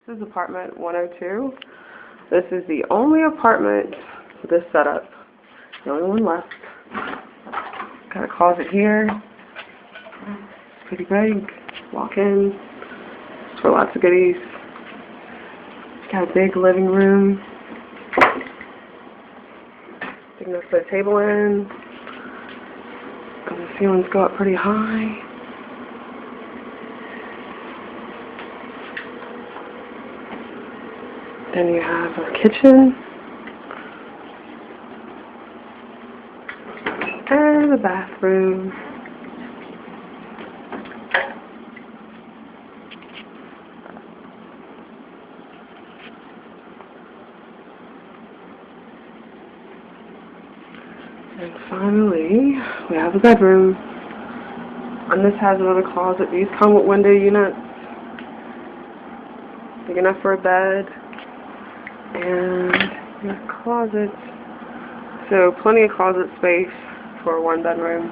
This is apartment 102. This is the only apartment with this setup. The only one left. Got a closet here. It's pretty big. Walk in. It's for lots of goodies. Got a big living room. Big enough to put a table in. And the ceilings go up pretty high. Then you have a kitchen and a bathroom. And finally, we have a bedroom. And this has another closet. These come with window units. Big enough for a bed. And a closet. So plenty of closet space for one bedroom.